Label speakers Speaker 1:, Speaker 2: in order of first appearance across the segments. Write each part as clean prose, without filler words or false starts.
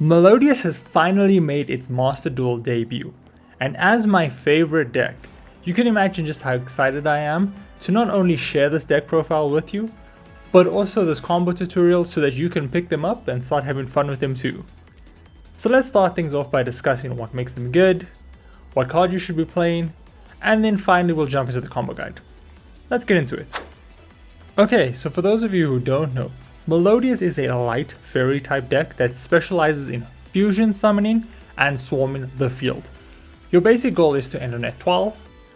Speaker 1: Melodious has finally made its Master Duel debut, and as my favorite deck, you can imagine just how excited I am to not only share this deck profile with you, but also this combo tutorial so that you can pick them up and start having fun with them too. So let's start things off by discussing what makes them good, what card you should be playing, and then finally we'll jump into the combo guide. Let's get into it. Okay, so for those of you who don't know, Melodious is a light fairy type deck that specializes in fusion summoning and swarming the field. Your basic goal is to end on at 12,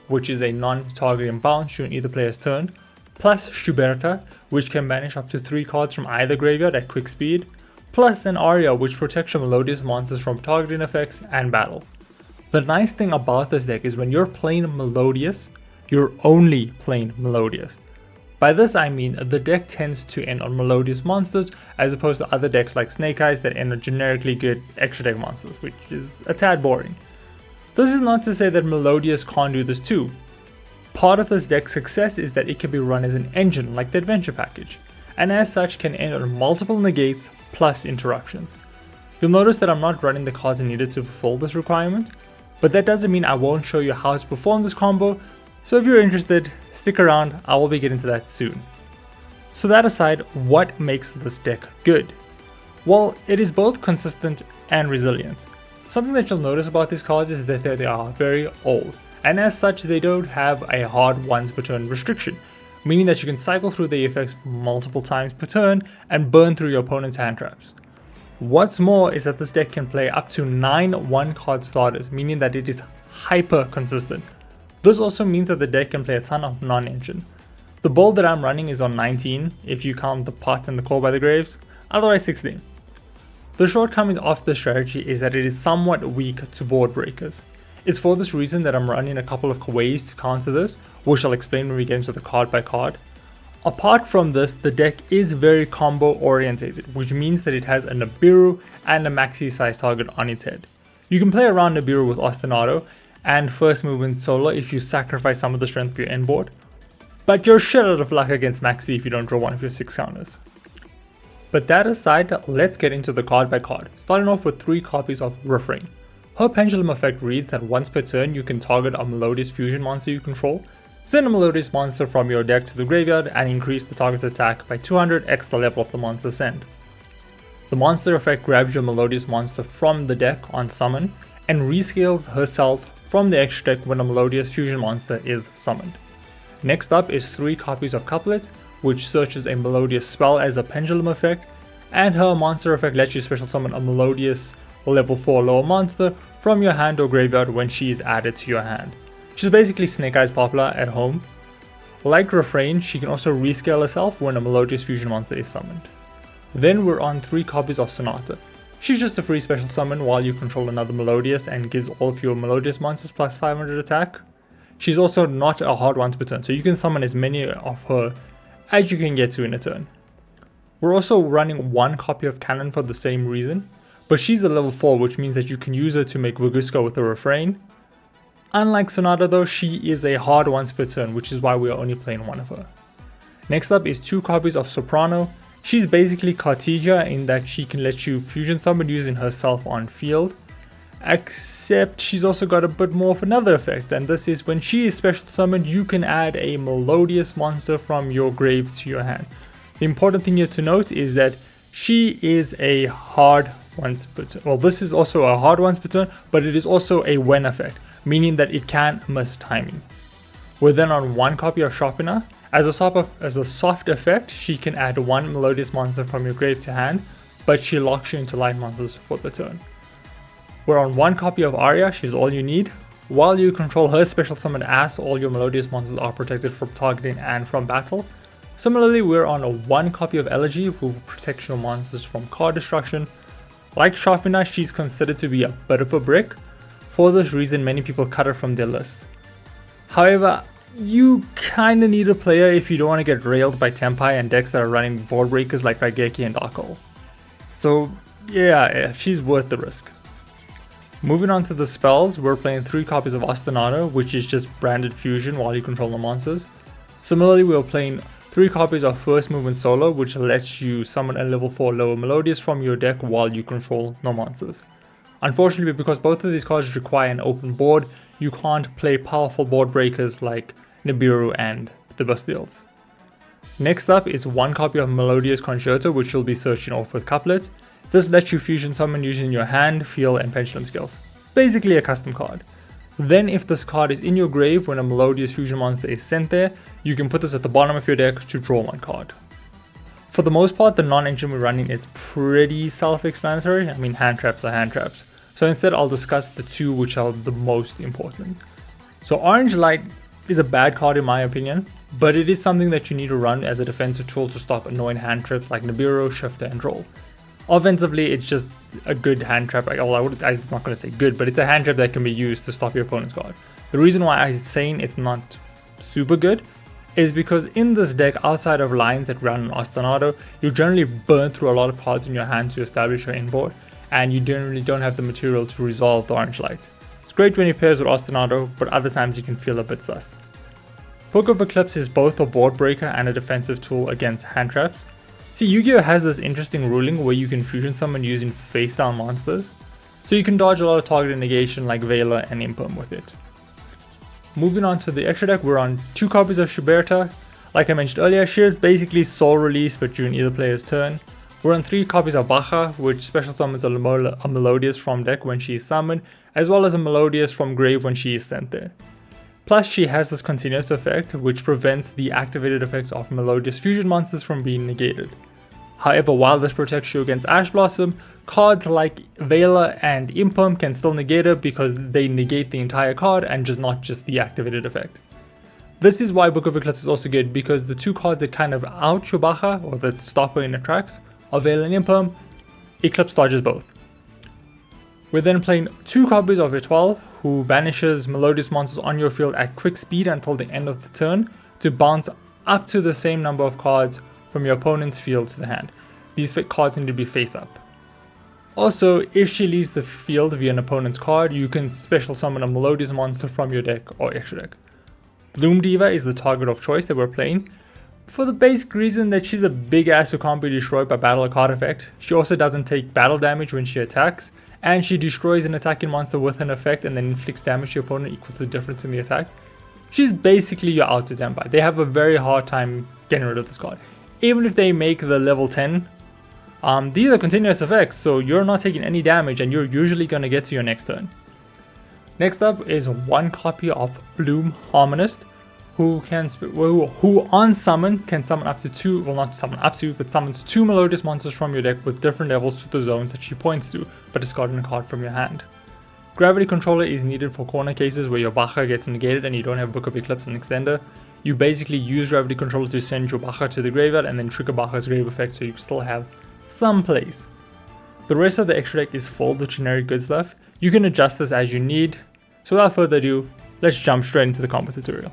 Speaker 1: which is a non-targeting bounce during either player's turn, plus Shuberta, which can banish up to 3 cards from either graveyard at quick speed, plus an Aria, which protects your Melodious monsters from targeting effects and battle. The nice thing about this deck is when you're playing Melodious, you're only playing Melodious. By this I mean the deck tends to end on Melodious monsters as opposed to other decks like Snake Eyes that end on generically good extra deck monsters, which is a tad boring. This is not to say that Melodious can't do this too. Part of this deck's success is that it can be run as an engine like the adventure package, and as such can end on multiple negates plus interruptions. You'll notice that I'm not running the cards needed to fulfill this requirement, but that doesn't mean I won't show you how to perform this combo, so if you're interested, stick around, I will be getting to that soon. So that aside, what makes this deck good? Well, it is both consistent and resilient. Something that you'll notice about these cards is that they are very old, and as such they don't have a hard once per turn restriction, meaning that you can cycle through the effects multiple times per turn and burn through your opponent's hand traps. What's more is that this deck can play up to 9 1-card starters, meaning that it is hyper consistent. This also means that the deck can play a ton of non-engine. The build that I'm running is on 19 if you count the pot and the Call by the Graves, otherwise 16. The shortcoming of this strategy is that it is somewhat weak to board breakers. It's for this reason that I'm running a couple of ways to counter this, which I'll explain when we get into the card by card. Apart from this, the deck is very combo orientated, which means that it has a Nibiru and a Maxx C size target on its head. You can play around Nibiru with Ostinato and first movement solo if you sacrifice some of the strength for your end board, but you're shit out of luck against Maxx C if you don't draw one of your 6 counters. But that aside, let's get into the card by card, starting off with 3 copies of Refrain. Her Pendulum effect reads that once per turn you can target a Melodious fusion monster you control, send a Melodious monster from your deck to the graveyard and increase the target's attack by 200x the level of the monster send. The monster effect grabs your Melodious monster from the deck on summon and rescales herself from the extra deck when a Melodious fusion monster is summoned. Next up is 3 copies of Couplet, which searches a Melodious spell as a Pendulum effect, and her monster effect lets you special summon a Melodious level 4 lower monster from your hand or graveyard when she is added to your hand. She's basically Snake Eyes popular at home. Like Refrain, she can also rescale herself when a Melodious fusion monster is summoned. Then we're on 3 copies of Sonata. She's just a free special summon while you control another Melodious and gives all of your Melodious monsters plus 500 attack. She's also not a hard once per turn, so you can summon as many of her as you can get to in a turn. We're also running 1 copy of Canon for the same reason, but she's a level 4, which means that you can use her to make Bagooska with a Refrain. Unlike Sonata though, she is a hard once per turn, which is why we are only playing 1 of her. Next up is 2 copies of Soprano. She's basically Cartesia in that she can let you fusion summon using herself on field, except she's also got a bit more of another effect, and this is when she is special summoned you can add a Melodious monster from your grave to your hand. The important thing here to note is that she is a hard once per turn. Well, this is also a hard once per turn, but it is also a when effect, meaning that it can miss timing. We're then on 1 copy of Shopina. As a soft effect, she can add 1 Melodious monster from your grave to hand, but she locks you into light monsters for the turn. We're on 1 copy of Aria, she's all you need. While you control her special summon as all your Melodious monsters are protected from targeting and from battle. Similarly, we're on a 1 copy of Elegy, who protects your monsters from card destruction. Like Shopina, she's considered to be a bit of a brick. For this reason, many people cut her from their list. However, you kinda need a player if you don't want to get railed by Tempai and decks that are running board breakers like Raigeki and Dark Hole. So yeah, she's worth the risk. Moving on to the spells, we're playing 3 copies of Ostinato, which is just branded fusion while you control the monsters. Similarly, we're playing 3 copies of First Movement Solo, which lets you summon a level 4 lower Melodious from your deck while you control no monsters. Unfortunately, because both of these cards require an open board, you can't play powerful board breakers like Nibiru and the Bastilles. Next up is 1 copy of Melodious Concerto, which you'll be searching off with Couplet. This lets you fusion summon using your hand, feel, and pendulum skills. Basically a custom card. Then if this card is in your grave when a Melodious fusion monster is sent there, you can put this at the bottom of your deck to draw 1 card. For the most part, the non-engine we're running is pretty self-explanatory. I mean, hand traps are hand traps. So instead, I'll discuss the 2 which are the most important. So Orange Light is a bad card in my opinion, but it is something that you need to run as a defensive tool to stop annoying hand traps like Nibiru, Shifter, and Droll. Offensively, it's just a good hand trap. I'm not going to say good, but it's a hand trap that can be used to stop your opponent's card. The reason why I'm saying it's not super good is because in this deck, outside of lines that run in Ostinato, you generally burn through a lot of cards in your hand to establish your inboard, and you generally don't have the material to resolve the Orange Light. It's great when it pairs with Ostinato, but other times you can feel a bit sus. Book of Eclipse is both a board breaker and a defensive tool against hand traps. See, Yu-Gi-Oh! Has this interesting ruling where you can fusion summon using face down monsters, so you can dodge a lot of targeted negation like Veiler and Imperm with it. Moving on to the extra deck, we're on 2 copies of Shuberta. Like I mentioned earlier, she is basically soul release but during either player's turn. We're on 3 copies of Bacha, which special summons a Melodious from deck when she is summoned, as well as a Melodious from grave when she is sent there. Plus, she has this continuous effect, which prevents the activated effects of Melodious fusion monsters from being negated. However, while this protects you against Ash Blossom, cards like Veiler and Imperm can still negate her because they negate the entire card and just not just the activated effect. This is why Book of Eclipse is also good, because the 2 cards that kind of out your Bacha, or that stop her in her tracks, are Veiler and Imperm. Eclipse dodges both. We're then playing 2 copies of Etiole, who banishes Melodious monsters on your field at quick speed until the end of the turn to bounce up to the same number of cards from your opponent's field to the hand. These cards need to be face up. Also, if she leaves the field via an opponent's card, you can special summon a Melodious monster from your deck or extra deck. Bloom Diva is the target of choice that we're playing, for the basic reason that she's a big ass who can't be destroyed by battle or card effect. She also doesn't take battle damage when she attacks, and she destroys an attacking monster with an effect and then inflicts damage to your opponent equal to the difference in the attack. She's basically your out to Tempai. They have a very hard time getting rid of this card. Even if they make the level 10, these are continuous effects, so you're not taking any damage and you're usually going to get to your next turn. Next up is 1 copy of Bloom Harmonist, who on summon can summon up to 2, well not summon up to, but summons 2 Melodious monsters from your deck with different levels to the zones that she points to, but discarding a card from your hand. Gravity Controller is needed for corner cases where your Bacha gets negated and you don't have Book of Eclipse and Extender. You basically use Gravity Controller to send your Bacha to the graveyard and then trigger Bacha's grave effect so you still have some place. The rest of the extra deck is full of generic good stuff. You can adjust this as you need. So without further ado, let's jump straight into the combo tutorial.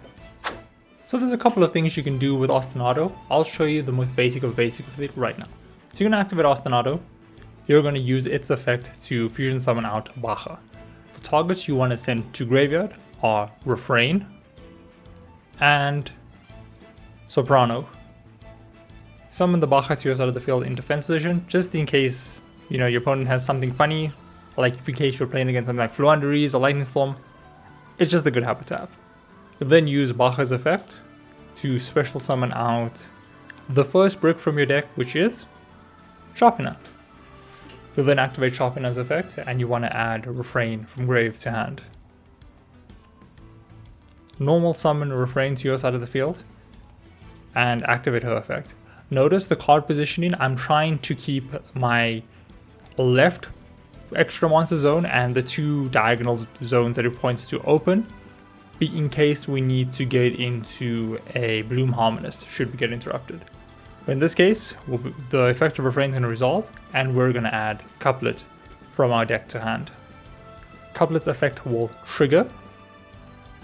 Speaker 1: So there's a couple of things you can do with Ostinato. I'll show you the most basic of basic with it right now. So you're going to activate Ostinato. You're going to use its effect to fusion summon out Bacha. The targets you want to send to graveyard are Refrain and Soprano. Summon the Bacha to your side of the field in defense position, just in case your opponent has something funny, like in case you're playing against something like Fluanderies or Lightning Storm. It's just a good habit to have. You'll then use Bacha's effect to special summon out the first brick from your deck, which is Shopina. You'll then activate Shopina's effect and you want to add Refrain from grave to hand. Normal summon Refrain to your side of the field and activate her effect. Notice the card positioning. I'm trying to keep my left extra monster zone and the 2 diagonal zones that it points to open, in case we need to get into a Bloom Harmonist should we get interrupted. But in this case, the effect of Refrain is going to resolve and we're going to add Couplet from our deck to hand. Couplet's effect will trigger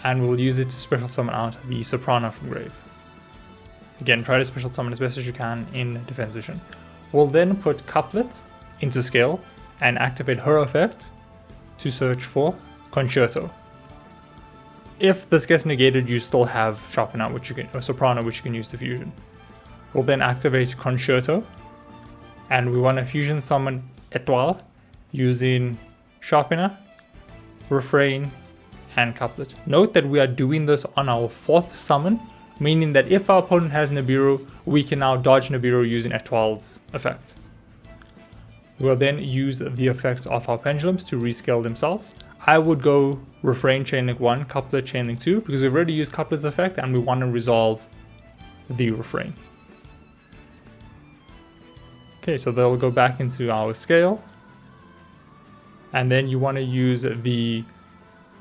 Speaker 1: and we'll use it to special summon out the Soprano from grave. Again, try to special summon as best as you can in defense position. We'll then put Couplet into scale and activate her effect to search for Concerto. If this gets negated, you still have Shopina, or Soprano, which you can use to fusion. We'll then activate Concerto, and we want to fusion summon Etiole using Shopina, Refrain, and Couplet. Note that we are doing this on our 4th summon, meaning that if our opponent has Nibiru, we can now dodge Nibiru using Etiole's effect. We'll then use the effects of our pendulums to rescale themselves. I would go Refrain Chainlink 1, Couplet Chainlink 2, because we've already used Couplet's effect and we want to resolve the Refrain. Okay, so they'll go back into our scale. And then you want to use we're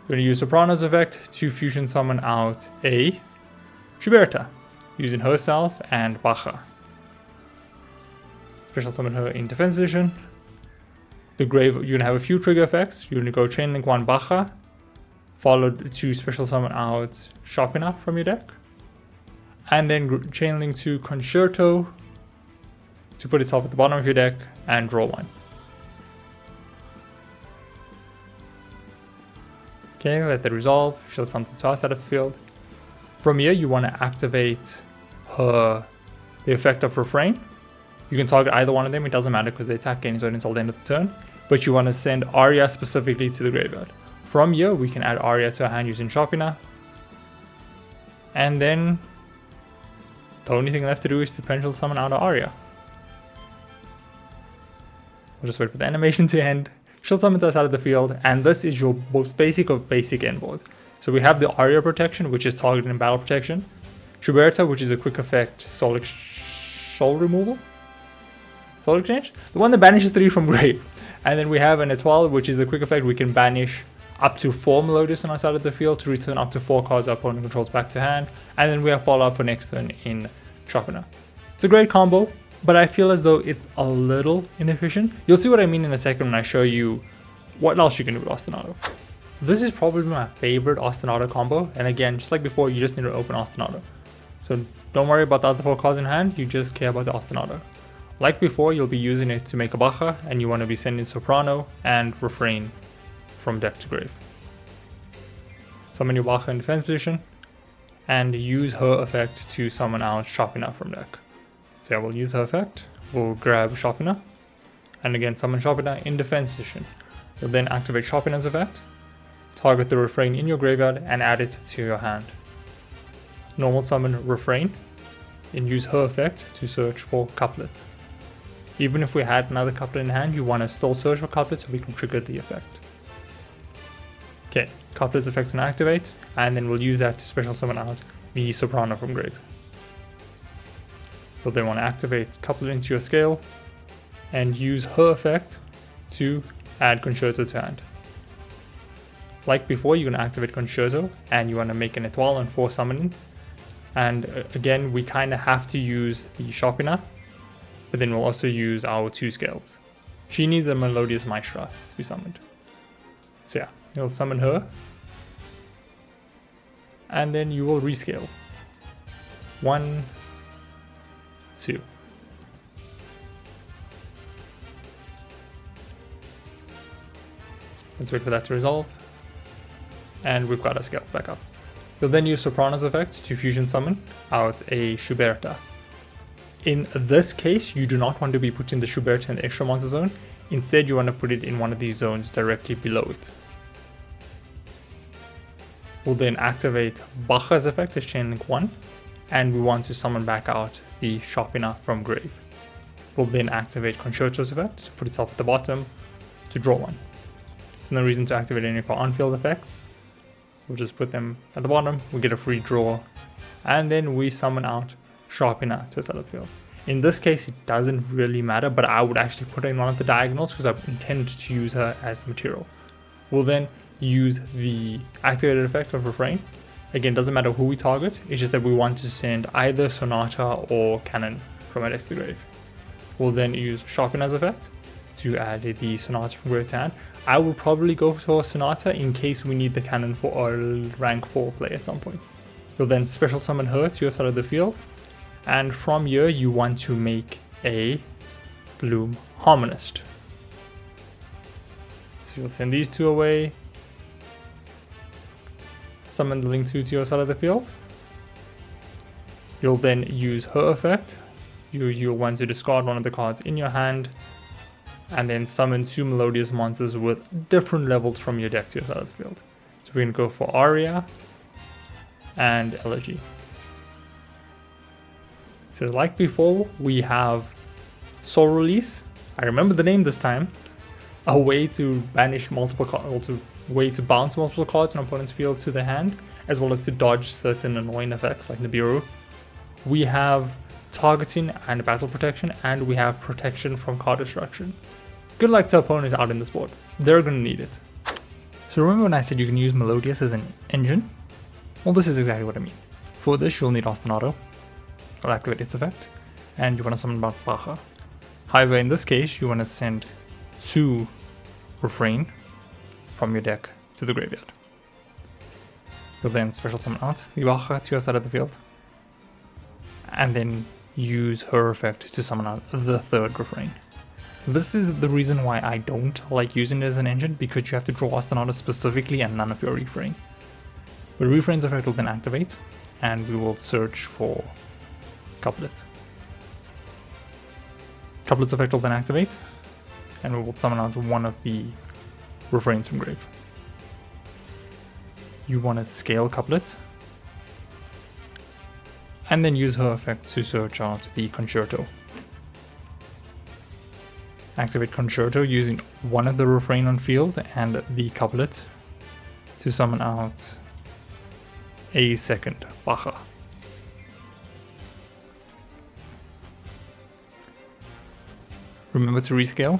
Speaker 1: going to use Soprano's effect to fusion summon out a Shuberta, using herself and Bacha. Special summon her in defense position. The grave, you're going to have a few trigger effects. You're going to go Chainlink 1 Bacha, followed to special summon out Shopina from your deck. And then Chainlink 2 Concerto to put itself at the bottom of your deck and draw 1. Okay, let that resolve. She'll summon to us out of the field. From here, you want to activate the effect of Refrain. You can target either one of them, it doesn't matter because they attack gaining zone until the end of the turn. But you want to send Aria specifically to the graveyard. From here, we can add Aria to our hand using Shopina. And then the only thing left to do is to Pendulum summon out of Aria. We'll just wait for the animation to end. She'll summon us out of the field, and this is your most basic of basic end board. So we have the Aria protection, which is targeted and battle protection. Shuberta, which is a quick effect soul removal? Soul exchange? The one that banishes 3 from grave. And then we have an Etiole, which is a quick effect. We can banish up to 4 Melodious on our side of the field to return up to 4 cards our opponent controls back to hand. And then we have follow-up for next turn in Shopina. It's a great combo, but I feel as though it's a little inefficient. You'll see what I mean in a second when I show you what else you can do with Ostinato. This is probably my favorite Ostinato combo. And again, just like before, you just need to open Ostinato. So don't worry about the other 4 cards in hand, you just care about the Ostinato. Like before, you'll be using it to make a Bacha, and you want to be sending Soprano and Refrain from deck to grave. Summon your Bacha in defense position, and use her effect to summon out Shopina from deck. So yeah, we'll use her effect, we'll grab Shopina, and again summon Shopina in defense position. You'll then activate Shopina's effect, target the Refrain in your graveyard, and add it to your hand. Normal summon Refrain, and use her effect to search for Couplet. Even if we had another Couplet in hand, you want to still search for Couplet so we can trigger the effect. Okay, Couplet's effect can activate, and then we'll use that to special summon out the Soprano from grave. You'll then want to activate Couplet into your scale, and use her effect to add Concerto to hand. Like before, you're going to activate Concerto, and you want to make an Etiole on 4 summonings. And again, we kind of have to use the Shopina, but then we'll also use our 2 scales. She needs a Melodious Maestra to be summoned. So yeah, you'll summon her, and then you will rescale. 1, 2. Let's wait for that to resolve. And we've got our scales back up. You'll then use Soprano's effect to fusion summon out a Shuberta. In this case, you do not want to be putting the Shuberta in the extra monster zone. Instead, you want to put it in one of these zones directly below it. We'll then activate Bacha's effect as Chainlink 1, and we want to summon back out the Shopina from grave. We'll then activate Concerto's effect to put itself at the bottom to draw 1. There's no reason to activate any of our on-field effects. We'll just put them at the bottom, we get a free draw, and then we summon out Shopina to the side of the field. In this case, it doesn't really matter, but I would actually put her in one of the diagonals because I intend to use her as material. We'll then use the activated effect of Refrain. Again, doesn't matter who we target, it's just that we want to send either Sonata or Canon from our deck to the grave. We'll then use Shopina's effect to add the Sonata from grave to hand. I will probably go for Sonata in case we need the Canon for our rank 4 play at some point. You'll then special summon her to your side of the field, and from here you want to make a Bloom Harmonist. So you'll send these 2 away, summon the Link 2 to your side of the field. You'll then use her effect you'll want to discard one of the cards in your hand and then summon 2 Melodious monsters with different levels from your deck to your side of the field. So we're going to go for Aria and Elegy. So like before, we have Soul Release. I remember the name this time. A way to banish multiple cards, also a way to bounce multiple cards on opponent's field to the hand, as well as to dodge certain annoying effects like Nibiru. We have targeting and battle protection, and we have protection from card destruction. Good luck to opponents out in this board. They're going to need it. So remember when I said you can use Melodious as an engine? Well, this is exactly what I mean. For this, you'll need Ostinato. I'll activate its effect, and you want to summon Bacha. However, in this case, you want to send 2 Refrain from your deck to the graveyard. You'll then special summon out the Bacha to your side of the field, and then use her effect to summon out the 3rd Refrain. This is the reason why I don't like using it as an engine, because you have to draw Ostinato specifically and none of your Refrain. But Refrain's effect will then activate, and we will search for Couplet. Couplet's effect will then activate, and we will summon out one of the Refrains from grave. You want to scale Couplet, and then use her effect to search out the Concerto. Activate Concerto using one of the Refrain on field and the Couplet to summon out a 2nd Bacha. Remember to rescale.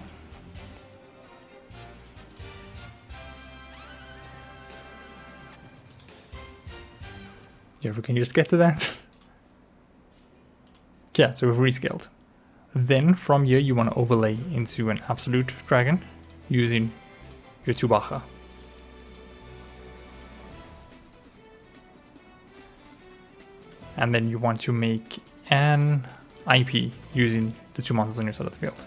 Speaker 1: Yeah, if we can just get to that. Yeah, so we've rescaled. Then from here you want to overlay into an Absolute Dragon using your 2 Bacha. And then you want to make an IP using the 2 monsters on your side of the field.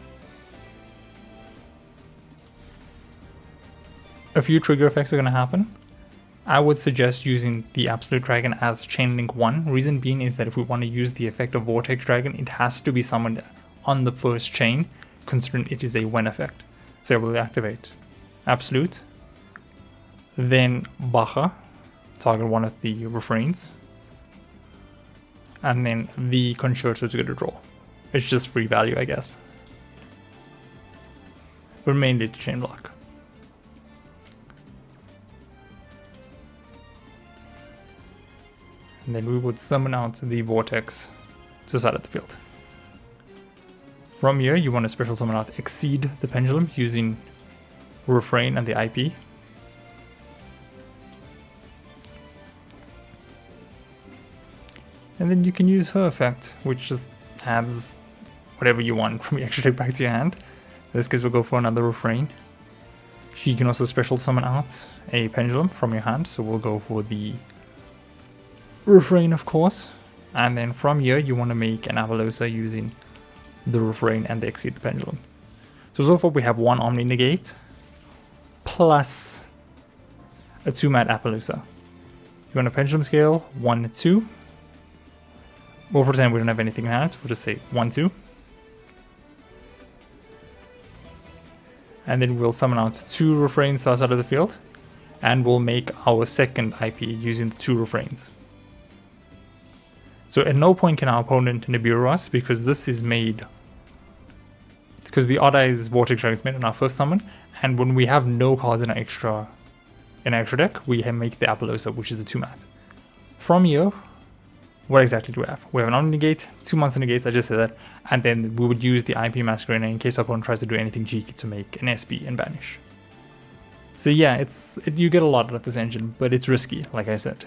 Speaker 1: A few trigger effects are going to happen. I would suggest using the Absolute Dragon as Chain Link 1. Reason being is that if we want to use the effect of Vortext Dragon, it has to be summoned on the first chain, considering it is a when effect. So we'll activate Absolute, then Bacha, target one of the Refrains, and then the Concerto to get a draw. It's just free value, I guess. But mainly to chain block. And then we would summon out the Vortex to the side of the field. From here, you want to special summon out eXeed the Pendulum using Refrain and the IP. And then you can use her effect, which just adds whatever you want from your extra deck back to your hand. In this case, we'll go for another Refrain. She can also special summon out a Pendulum from your hand, so we'll go for the Refrain, of course. And then from here, you want to make an Apollousa using the Refrain and the eXeed the Pendulum. So far we have 1 Omni Negate plus a 2-mat Apollousa. You want a Pendulum scale 1, 2. We'll pretend we don't have anything in hand, so we'll just say 1, 2. And then we'll summon out 2 Refrains outside of the field, and we'll make our 2nd IP using the 2 Refrains. So at no point can our opponent Nibiru us, because this is made... It's because the Odd Eyes Vortex Dragon is made on our first summon, and when we have no cards in our extra deck, we make the Apollousa, which is a 2-mat. From here, what exactly do we have? We have an Omni Negate, 2 monster negates, I just said that, and then we would use the IP Masquerader in case our opponent tries to do anything cheeky to make an SP and banish. So yeah, you get a lot out of this engine, but it's risky, like I said.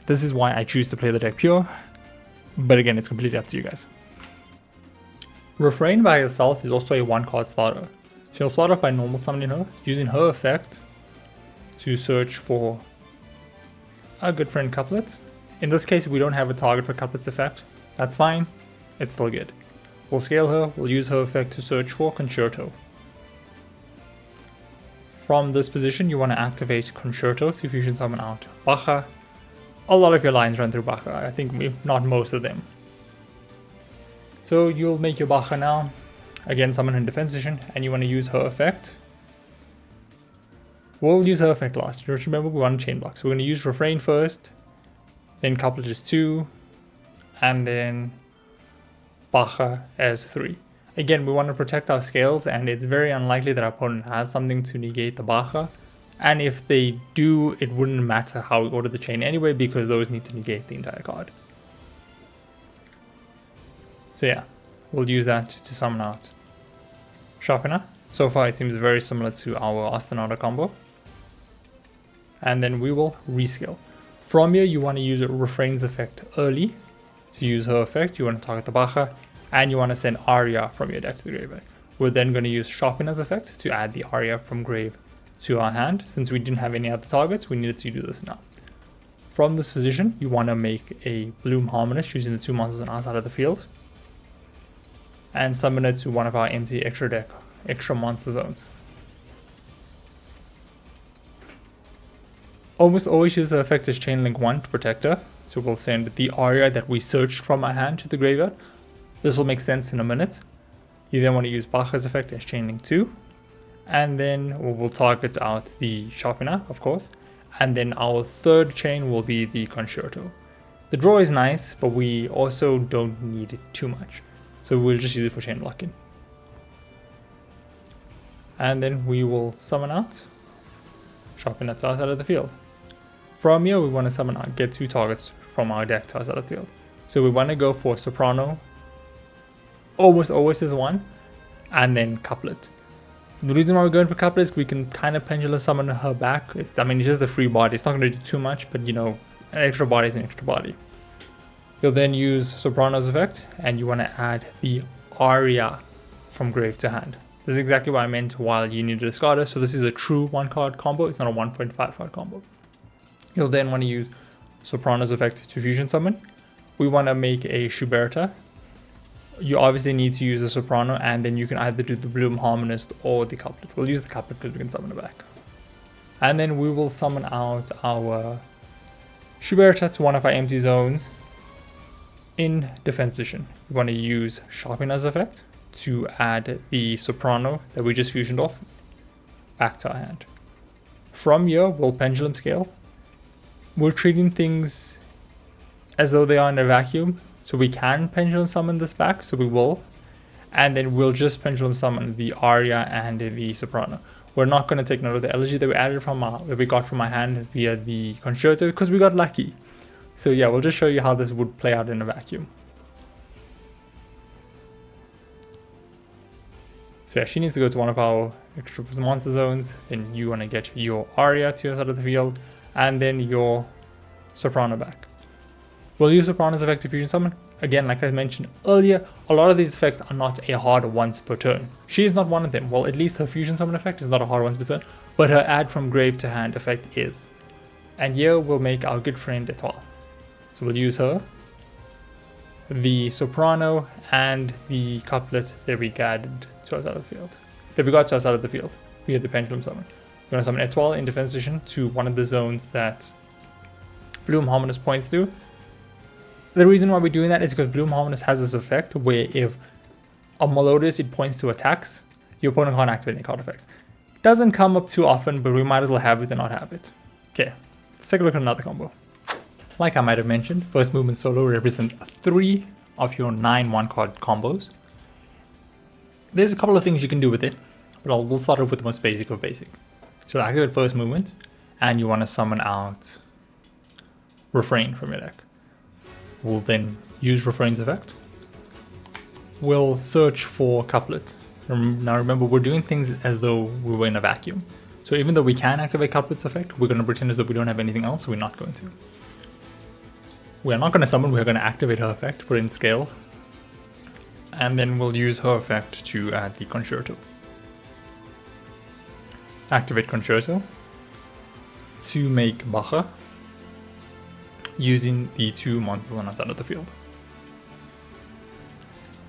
Speaker 1: This is why I choose to play the deck pure. But again, it's completely up to you guys. Refrain by herself is also a 1-card starter. So you'll start off by normal summoning her, using her effect to search for a good friend Couplet. In this case, we don't have a target for Couplet's effect. That's fine, it's still good. We'll scale her, we'll use her effect to search for Concerto. From this position, you want to activate Concerto to fusion summon out Bacha. A lot of your lines run through Bacha, I think not most of them. So you'll make your Bacha now, again summon in defense position, and you want to use her effect. We'll use her effect last. Just remember we want chain block. So we're going to use Refrain first, then Couplet as 2, and then Bacha as 3. Again, we want to protect our scales, and it's very unlikely that our opponent has something to negate the Bacha. And if they do, it wouldn't matter how we order the chain anyway, because those need to negate the entire card. So yeah, we'll use that to summon out Shopina. So far it seems very similar to our Ostinato combo. And then we will rescale. From here you want to use Refrain's effect early. To use her effect, you want to target the Bacha, and you want to send Aria from your deck to the graveyard. We're then going to use Shopina's effect to add the Aria from grave to our hand. Since we didn't have any other targets, we needed to do this now. From this position, you want to make a Bloom Harmonist using the 2 monsters on our side of the field, and summon it to one of our empty extra monster zones. Almost always use the effect as Chain Link 1 to protect her. So we'll send the Aria that we searched from our hand to the graveyard. This will make sense in a minute. You then want to use Bacha's effect as Chain Link 2. And then we'll target out the Shopina, of course. And then our third chain will be the Concerto. The draw is nice, but we also don't need it too much. So we'll just use it for chain blocking. And then we will summon out Shopina to our side of the field. From here, we want to summon out, get 2 targets from our deck to our side of the field. So we want to go for Soprano, almost always is 1, and then Couplet. The reason why we're going for Couplet is we can kind of pendulum summon her back. It's just the free body. It's not going to do too much, but you know, an extra body is an extra body. You'll then use Soprano's effect, and you want to add the Aria from grave to hand. This is exactly what I meant while you need to discard her. So this is a true 1-card combo. It's not a 1.5 card combo. You'll then want to use Soprano's effect to fusion summon. We want to make a Shuberta. You obviously need to use the Soprano, and then you can either do the Bloom Harmonist or the Couplet. We'll use the Couplet because we can summon it back. And then we will summon out our Shuberta to one of our empty zones in defense position. We want to use Shopina's effect to add the Soprano that we just fusioned off back to our hand. From here, we'll pendulum scale. We're treating things as though they are in a vacuum, so we can pendulum summon this back, so we will. And then we'll just pendulum summon the Aria and the Soprano. We're not going to take note of the Elegy that we added that we got from our hand via the Concerto, because we got lucky. So yeah, we'll just show you how this would play out in a vacuum. So yeah, she needs to go to one of our extra monster zones. Then you want to get your Aria to your side of the field, and then your Soprano back. We'll use Soprano's effect to fusion summon. Again, like I mentioned earlier, a lot of these effects are not a hard once per turn. She is not one of them. Well, at least her fusion summon effect is not a hard once per turn, but her add from grave to hand effect is. And here we'll make our good friend Etiole. So we'll use her, the Soprano, and the Couplet that we got to our side of the field. Via the Pendulum summon. We're going to summon Etiole in defense position to one of the zones that Bloom Harmonist points to. The reason why we're doing that is because Bloom Harmonist has this effect where if a Melodious it points to attacks, your opponent can't activate any card effects. Doesn't come up too often, but we might as well have it and not have it. Okay, let's take a look at another combo. Like I might have mentioned, first movement solo represents 3 of your 9 1-card combos. There's a couple of things you can do with it, but we'll start off with the most basic of basic. So activate first movement, and you want to summon out Refrain from your deck. We'll then use Refrain's effect. We'll search for Couplet. Now remember, we're doing things as though we were in a vacuum. So even though we can activate Couplet's effect, we're going to pretend as though we don't have anything else, so we're not going to. We're not going to summon, we're going to activate her effect, put it in scale. And then we'll use her effect to add the Concerto. Activate Concerto to make Bacha using the 2 monsters on our side of the field.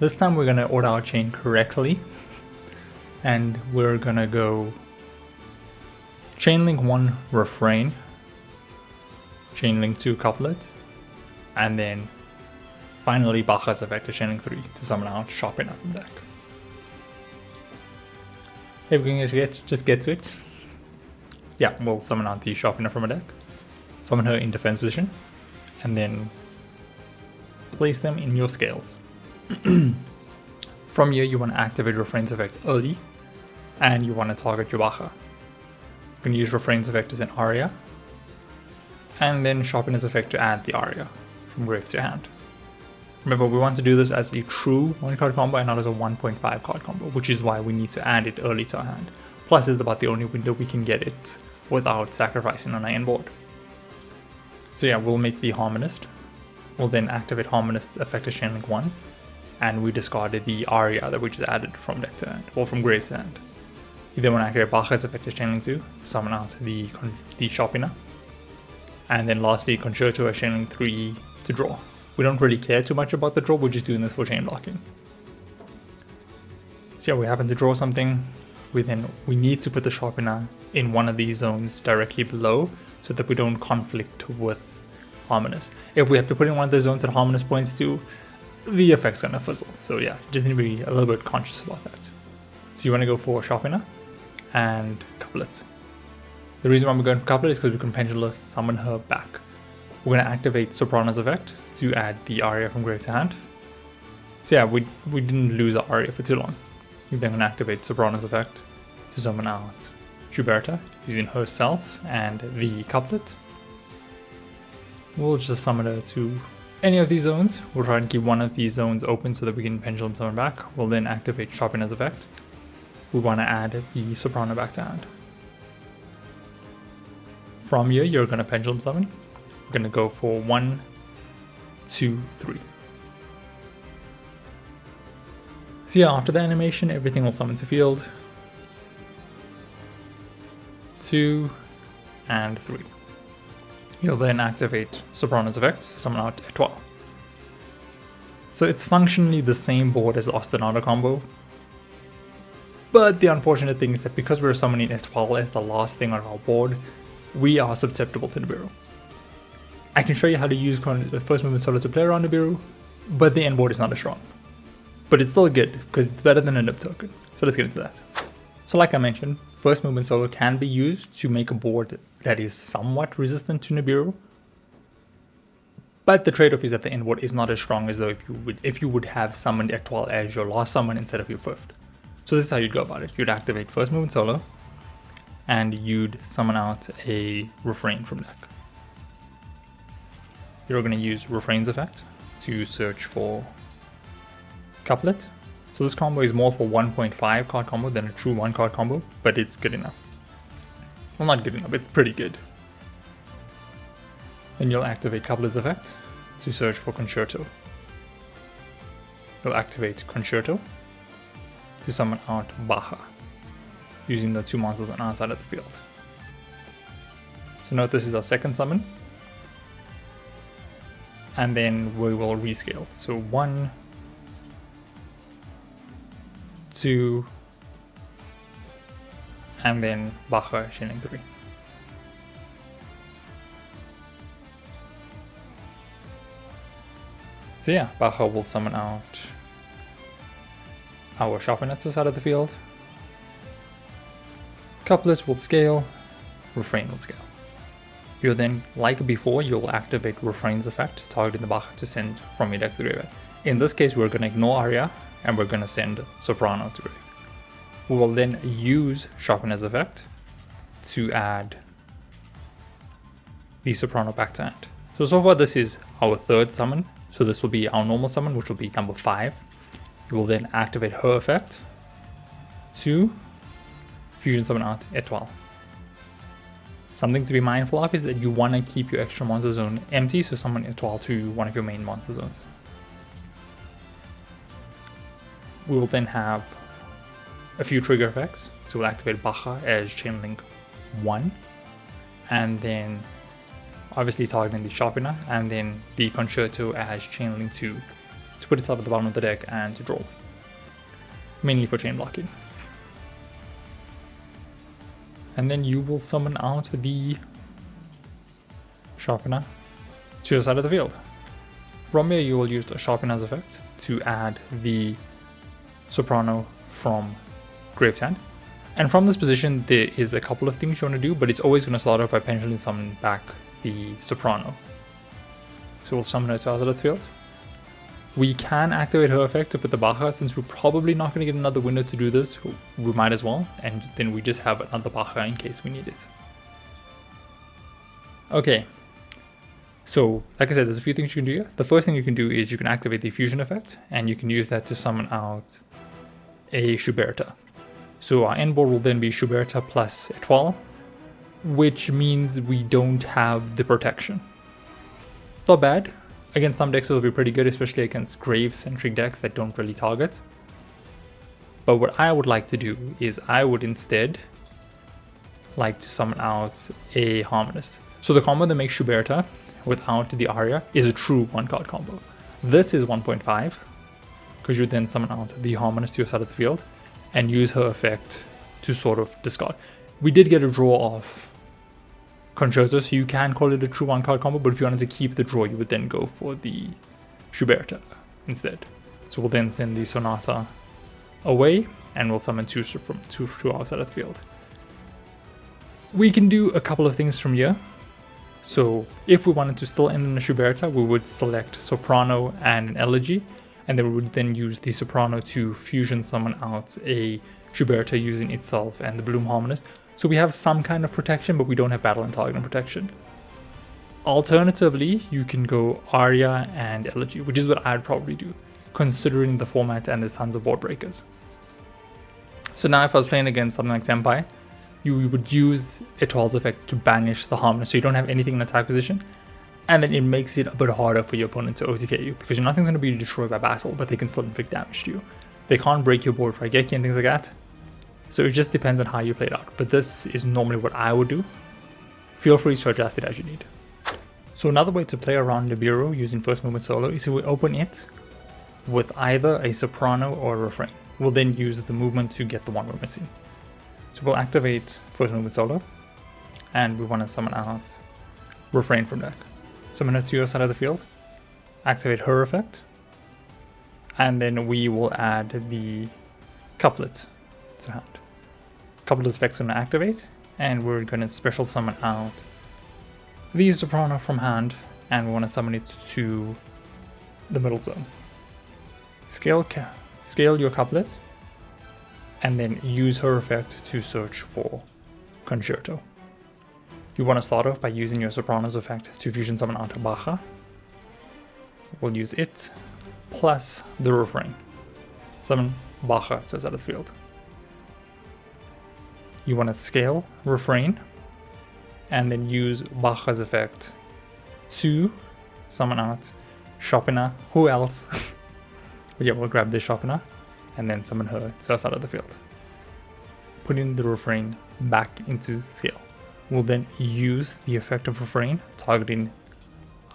Speaker 1: This time we're going to order our chain correctly, and we're going to go Chain Link 1 Refrain, Chain Link 2 Couplet, and then Finally, Bacha's effect is Channeling 3 to summon out Shopina from deck. If we can just get to it. Yeah, we'll summon out the Shopina from a deck. Summon her in defense position. And then place them in your scales. From here, you want to activate Refrain's effect early. And you want to target your Bacha. You can use Refrain's effect as an Aria. And then Shopina's effect to add the Aria from grave to hand. Remember, we want to do this as a true 1-card combo and not as a 1.5 card combo, which is why we need to add it early to our hand. Plus, it's about the only window we can get it without sacrificing on our end board. So yeah, we'll make the Harmonist. We'll then activate Harmonist effect as Channeling 1, and we discarded the Aria that we just added from deck to hand, or from grave to hand. You then want to activate Bacha's effect as Channeling 2 to summon out the Shopina. And then lastly, Concerto as Channeling 3 to draw. We don't really care too much about the draw, we're just doing this for chain blocking. So yeah, we happen to draw something. We need to put the Shopina in one of these zones directly below so that we don't conflict with Harmonist. If we have to put in one of the zones that Harmonist points to, the effect's gonna fizzle. So yeah, just need to be a little bit conscious about that. So you want to go for Shopina and Couplet. The reason why we're going for Couplet is because we can Pendulun summon her back. We're going to activate Soprano's effect to add the Aria from grave to hand. So yeah, we didn't lose the Aria for too long. We're then going to activate Soprano's effect to summon out Shuberta using herself and the Couplet. We'll just summon her to any of these zones. We'll try and keep one of these zones open so that we can Pendulum summon back. We'll then activate Shopina's effect. We want to add the Soprano back to hand. From here, you're going to Pendulum summon. We're going to go for 1, 2, 3. So yeah, after the animation, everything will summon to field. 2 and 3. You'll then activate Soprano's effect to summon out Etiole. So it's functionally the same board as the Ostinato Combo. But the unfortunate thing is that because we're summoning Etiole as the last thing on our board, we are susceptible to Nibiru. I can show you how to use the first movement solo to play around Nibiru, but the end board is not as strong. But it's still good, because it's better than a Nib token. So let's get into that. So like I mentioned, first movement solo can be used to make a board that is somewhat resistant to Nibiru. But the trade-off is that the end board is not as strong as though if you would have summoned Etiole as your last summon instead of your fifth. So this is how you'd go about it. You'd activate first movement solo, and you'd summon out a Refrain from deck. You're going to use Refrain's effect to search for Couplet. So this combo is more for 1.5 card combo than a true 1 card combo, but it's good enough. Well, not good enough, it's pretty good. Then you'll activate Couplet's effect to search for Concerto. You'll activate Concerto to summon out Bacha, using the 2 monsters on our side of the field. So note this is our second summon. And then we will rescale. So 1, 2, and then Bacha Channeling 3. So yeah, Bacha will summon out our Shopina to the side of the field. Couplet will scale, Refrain will scale. You'll then, like before, you'll activate Refrain's effect, targeting the Bacha to send from your deck to grave. In this case, we're going to ignore Aria, and we're going to send Soprano to grave. We will then use Shopina's effect to add the Soprano back to hand. So far this is our third summon, so this will be our normal summon, which will be number 5. You will then activate her effect to fusion summon out Etiole. Something to be mindful of is that you want to keep your extra monster zone empty, so summon Etiole to one of your main monster zones. We will then have a few trigger effects. So we'll activate Bacha as Channeling 1, and then obviously targeting the Shopina, and then the Concerto as Channeling 2 to put itself at the bottom of the deck and to draw. Mainly for chain blocking. And then you will summon out the Shopina to the side of the field. From here, you will use the Shopina's effect to add the Soprano from Grave Hand. And from this position, there is a couple of things you want to do, but it's always going to start off by Pendulun summoning back the Soprano. So we'll summon her to outside of the field. We can activate her effect to put the Bacha. Since we're probably not going to get another window to do this, we might as well, and then we just have another Bacha in case we need it. Okay, so like I said, there's a few things you can do here. The first thing you can do is you can activate the fusion effect, and you can use that to summon out a Shuberta. So our end board will then be Shuberta plus Etiole, which means we don't have the protection. Not bad. Against some decks it will be pretty good, especially against grave-centric decks that don't really target. But what I would like to do is I would instead like to summon out a Harmonist. So the combo that makes Shuberta without the Aria is a true one-card combo. This is 1.5, because you then summon out the Harmonist to your side of the field and use her effect to sort of discard. We did get a draw off Concerto, so you can call it a true one-card combo, but if you wanted to keep the draw, you would then go for the Shuberta instead. So we'll then send the Sonata away, and we'll summon two outside of the field. We can do a couple of things from here. So if we wanted to still end in a Shuberta, we would select Soprano and an Elegy, and then we would then use the Soprano to fusion summon out a Shuberta using itself and the Bloom Harmonist. So we have some kind of protection, but we don't have battle and target protection. Alternatively, you can go Aria and Elegy, which is what I'd probably do, considering the format and there's tons of board breakers. So now if I was playing against something like Senpai, you would use Etiole's effect to banish the Harmonist, so you don't have anything in attack position, and then it makes it a bit harder for your opponent to OTK you, because nothing's going to be destroyed by battle, but they can still inflict damage to you. They can't break your board for Raigeki and things like that, so it just depends on how you play it out, but this is normally what I would do. Feel free to adjust it as you need. So another way to play around Nibiru using first movement solo is if we open it with either a Soprano or a Refrain. We'll then use the movement to get the one we're missing. So we'll activate first movement solo, and we want to summon out Refrain from deck. Summon her to your side of the field, activate her effect, and then we will add the Couplet to hand. Couplet's effect's going to activate, and we're going to special summon out the Soprano from hand, and we want to summon it to the middle zone. Scale your Couplet, and then use her effect to search for Concerto. You want to start off by using your Soprano's effect to fusion summon out Bacha. We'll use it, plus the Refrain. Summon Bacha to the side of the field. You want to scale Refrain, and then use Bacha's effect to summon out Shopina. Who else? But yeah, we'll grab this Shopina, and then summon her to the side of the field. Putting the Refrain back into scale. We'll then use the effect of Refrain, targeting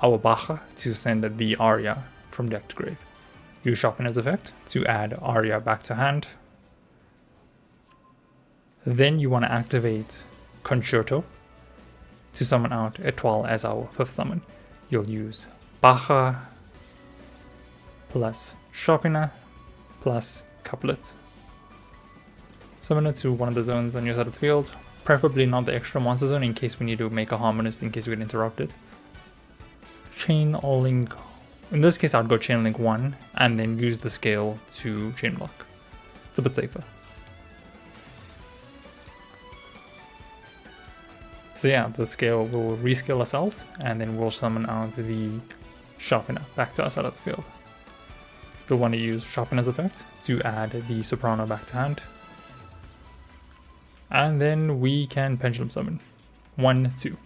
Speaker 1: our Bacha to send the Aria from deck to grave. Use Shopina's effect to add Aria back to hand. Then you want to activate Concerto to summon out Etiole as our fifth summon. You'll use Bacha plus Shopina plus Couplet. Summon it to one of the zones on your side of the field, preferably not the extra monster zone in case we need to make a Harmonist in case we get interrupted. Chain link. In this case, I'd go chain link 1 and then use the scale to chain block. It's a bit safer. So yeah, the scale will rescale ourselves, and then we'll summon out the Shopina back to our side of the field. You'll want to use Shopina's effect to add the Soprano back to hand. And then we can Pendulum summon. 1, 2.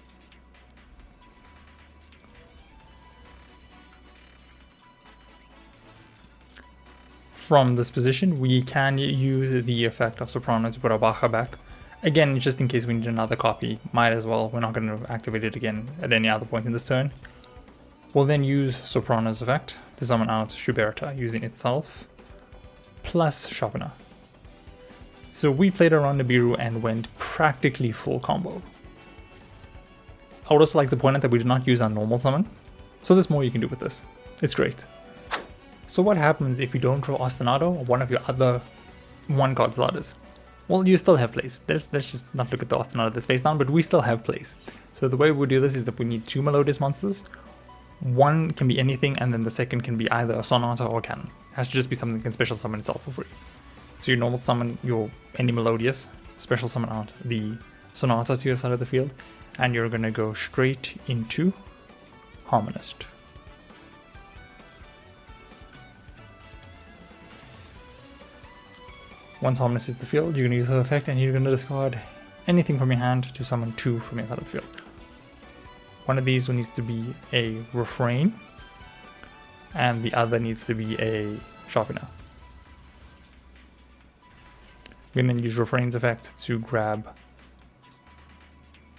Speaker 1: From this position, we can use the effect of Soprano to put our Bacha back. Again, just in case we need another copy, might as well. We're not going to activate it again at any other point in this turn. We'll then use Soprano's effect to summon out Shuberta using itself, plus Shopina. So we played around Nibiru and went practically full combo. I would also like to point out that we did not use our normal summon, so there's more you can do with this. It's great. So what happens if you don't draw Ostinato or one of your other one card starters? Well, you still have plays. Let's just not look at the Ostinato that's face down, but we still have plays. So the way we do this is that we need 2 Melodious monsters. One can be anything, and then the second can be either a Sonata or a Canon. It has to just be something that can special summon itself for free. So you normal summon your any Melodious, special summon out the Sonata to your side of the field, and you're gonna go straight into Harmonist. Once Harmonist hits the field, you're gonna use the effect, and you're gonna discard anything from your hand to summon 2 from your side of the field. One of these needs to be a Refrain, and the other needs to be a Shopina. We're going to use Refrain's effect to grab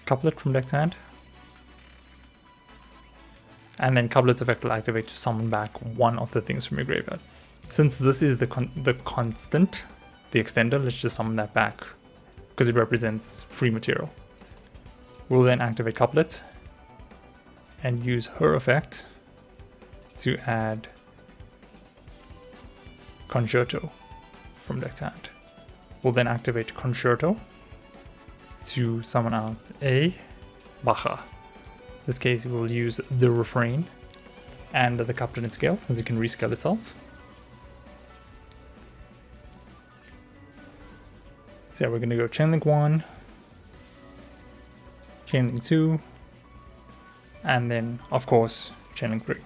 Speaker 1: Couplet from deck to hand, and then Couplet's effect will activate to summon back one of the things from your graveyard. Since this is the constant, the extender, let's just summon that back because it represents free material. We'll then activate Couplet and use her effect to add Concerto from deck to hand. We'll then activate Concerto to summon out a Bacha. In this case, we'll use the Refrain and the Couplet in scale, since it can rescale itself. So yeah, we're going to go Chainlink 1, Chainlink 2, and then, of course, Chainlink 3.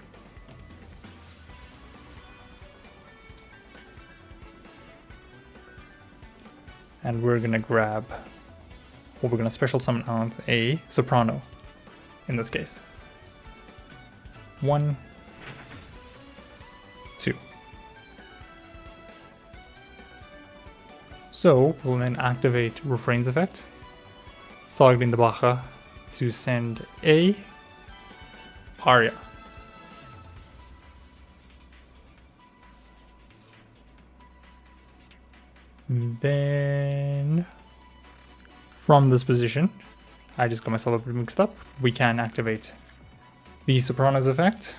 Speaker 1: And we're going to grab, or we're going to special summon out a Soprano, in this case. 1, 2. So we'll then activate Refrain's effect, targeting the Bacha to send a Aria. Then from this position, I just got myself a bit mixed up. We can activate the Soprano's effect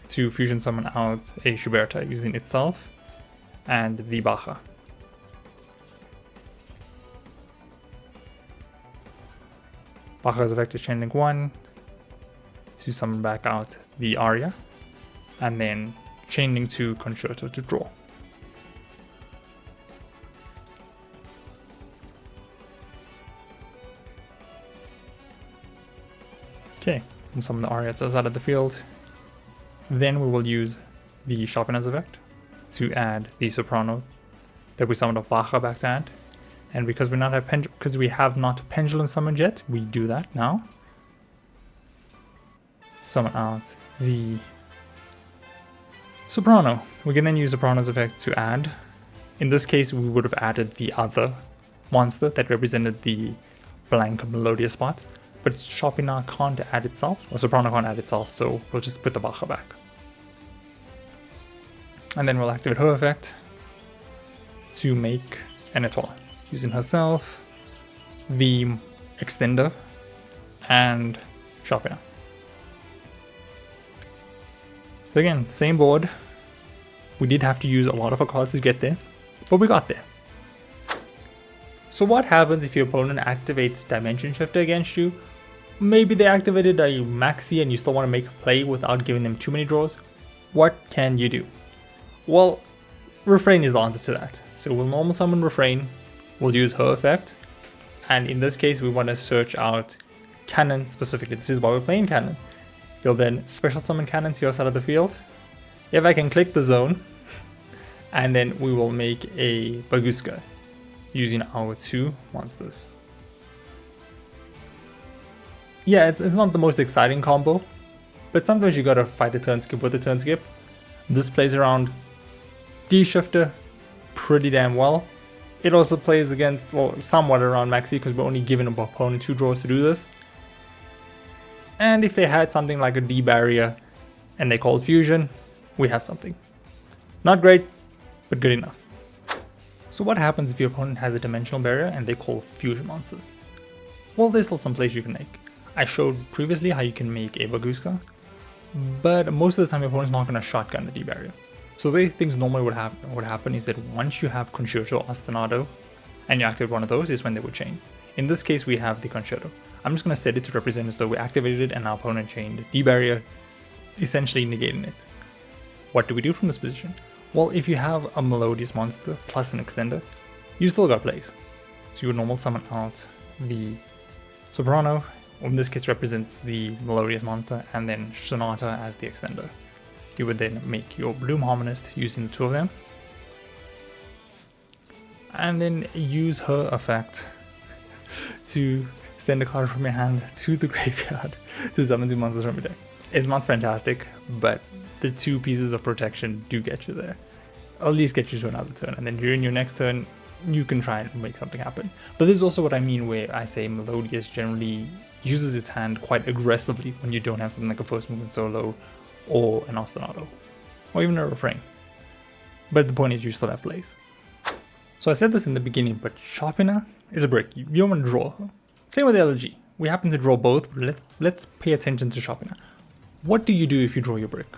Speaker 1: to fusion summon out a Shuberta using itself and the Bacha. Bacha's effect is Chainlink 1 to summon back out the Aria, and then Chainlink 2 Concerto to draw. Okay, and summon the Aria to the side of the field. Then we will use the Shopina's effect to add the Soprano that we summoned off Bacha back to hand. And because we have not Pendulum summoned yet, we do that now. Summon out the Soprano. We can then use Soprano's effect to add. In this case, we would have added the other monster that represented the blank Melodious spot, but Shopina can't add itself, or Soprano can't add itself, so we'll just put the Bacha back. And then we'll activate her effect to make an Etiole, using herself, the extender, and Shopina. So again, same board. We did have to use a lot of our cards to get there, but we got there. So what happens if your opponent activates Dimension Shifter against you? Maybe they activated a Maxx C and you still want to make a play without giving them too many draws. What can you do? Well, Refrain is the answer to that. So we'll normal summon Refrain, we'll use her effect, and in this case we want to search out Canon specifically. This is why we're playing Canon. You'll then special summon Canon to your side of the field. If I can click the zone, and then we will make a Bagooska using our 2 monsters. Yeah, it's not the most exciting combo, but sometimes you gotta fight a turn skip with a turn skip. This plays around D-Shifter pretty damn well. It also plays against, well, somewhat around Maxx C because we're only giving an opponent 2 draws to do this. And if they had something like a D barrier and they call fusion, we have something. Not great, but good enough. So what happens if your opponent has a dimensional barrier and they call fusion monsters? Well, there's still some plays you can make. I showed previously how you can make a Bagooska. but most of the time your opponent's not going to shotgun the D barrier. So the way things normally would happen is that once you have Concerto, Ostinato, and you activate one of those is when they would chain. In this case, we have the Concerto. I'm just going to set it to represent as though we activated it and our opponent chained D barrier, essentially negating it. What do we do from this position? Well, if you have a Melodious monster plus an extender, you still got plays. So you would normal summon out the Soprano, in this case represents the Melodious monster, and then Sonata as the extender. You would then make your Bloom Harmonist using the two of them, and then use her effect to send a card from your hand to the graveyard to summon two monsters from your deck. It's not fantastic, but the two pieces of protection do get you there. At least get you to another turn, and then during your next turn, you can try and make something happen. But this is also what I mean where I say Melodious generally uses its hand quite aggressively when you don't have something like a first movement solo or an Ostinato, or even a Refrain. But the point is you still have plays. So I said this in the beginning, but Shopina is a brick. You don't want to draw her. Same with Elegy. We happen to draw both, but let's pay attention to Shopina. What do you do if you draw your brick?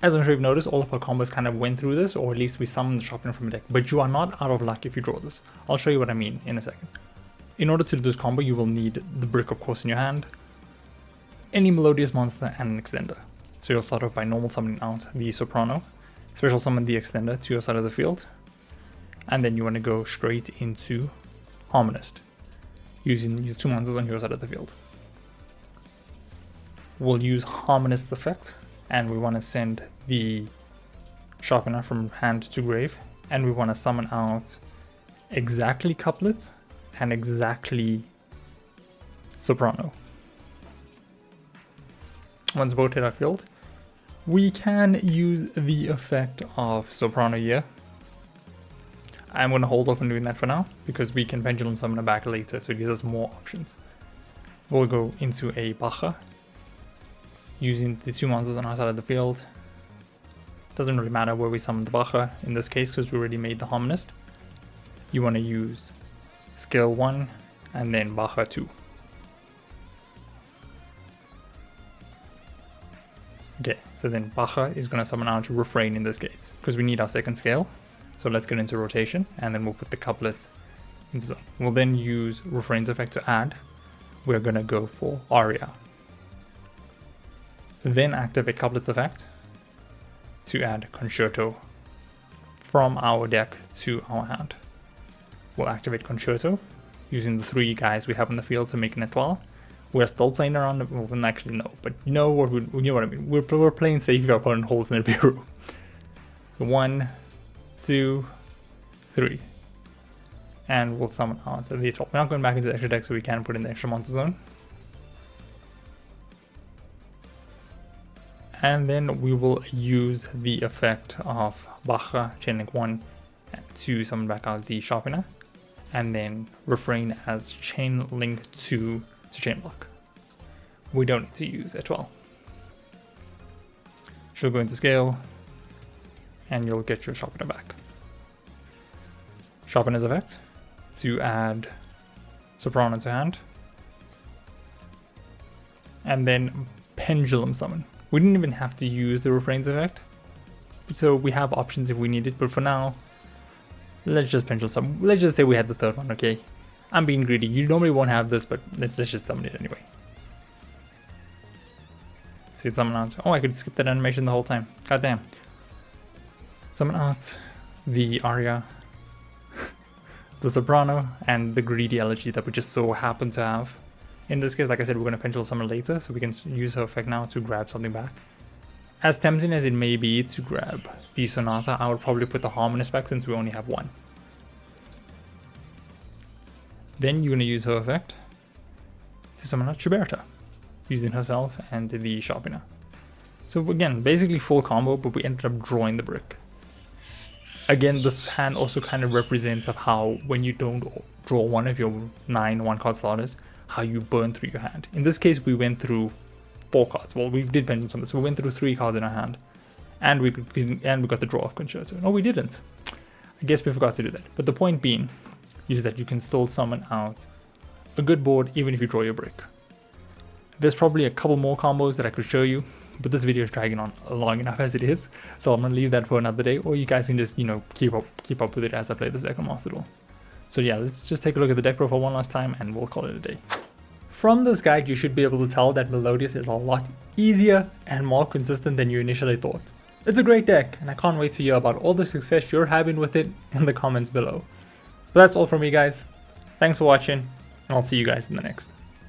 Speaker 1: As I'm sure you've noticed, all of our combos kind of went through this, or at least we summoned the Shopina from a deck, but you are not out of luck if you draw this. I'll show you what I mean in a second. In order to do this combo, you will need the brick, of course, in your hand, any Melodious monster, and an extender. So you'll start off by normal summoning out the Soprano, special summon the extender to your side of the field, and then you want to go straight into Harmonist, using your two monsters on your side of the field. We'll use Harmonist's effect, and we want to send the Shopina from hand to grave, and we want to summon out exactly Couplet and exactly Soprano. Once both hit our field, we can use the effect of Soprano here. I'm going to hold off on doing that for now, because we can Pendulum summon it back later, so it gives us more options. We'll go into a Bacha, using the two monsters on our side of the field. Doesn't really matter where we summon the Bacha in this case, because we already made the Harmonist. You want to use Skill 1 and then Bacha 2. Okay, so then Bacha is going to summon out Refrain in this case, because we need our second scale. So let's get into rotation, and then we'll put the Couplet into zone. We'll then use Refrain's effect to add. We're going to go for Aria. Then activate Couplet's effect to add Concerto from our deck to our hand. We'll activate Concerto using the three guys we have on the field to make an Etiole. We're still playing around, well, actually no, but you know what I mean. We're playing safe if our opponent holds in a bureau. 1, 2, 3. And we'll summon out the Etiole. We're not going back into the extra deck, so we can put in the extra monster zone. And then we will use the effect of Bacha, Chainlink 1, to summon back out the Shopina, and then Refrain as Chainlink 2 to Chain Block. We don't need to use Etiole. She'll go into scale, and you'll get your Shopina back. Shopina's effect to add Soprano to hand, and then Pendulum summon. We didn't even have to use the Refrain's effect, so we have options if we need it, but for now, let's just Pendulum summon. Let's just say we had the third one, okay? I'm being greedy. You normally won't have this, but let's just summon it anyway. So you summon out. Oh, I could skip that animation the whole time. God damn. Summon out the Aria, the Soprano, and the greedy Elegy that we just so happen to have. In this case, like I said, we're going to Pendulum summon later, so we can use her effect now to grab something back. As tempting as it may be to grab the Sonata, I would probably put the Harmonist back since we only have one. Then you're going to use her effect to summon out Shuberta, using herself and the Shopina. So again, basically full combo, but we ended up drawing the brick. Again, this hand also kind of represents of how when you don't draw one of your 9 one-card starters, how you burn through your hand. In this case, we went through 4 cards. Well, we did Pendulum summon, so we went through 3 cards in our hand, and we got the draw of Concerto. No, we didn't. I guess we forgot to do that. But the point being is that you can still summon out a good board even if you draw your brick. There's probably a couple more combos that I could show you, but this video is dragging on long enough as it is, so I'm gonna leave that for another day, or you guys can just, you know, keep up with it as I play this deck on Master Duel. So yeah, let's just take a look at the deck profile one last time and we'll call it a day. From this guide, you should be able to tell that Melodious is a lot easier and more consistent than you initially thought. It's a great deck, and I can't wait to hear about all the success you're having with it in the comments below. But that's all from me, guys. Thanks for watching, and I'll see you guys in the next.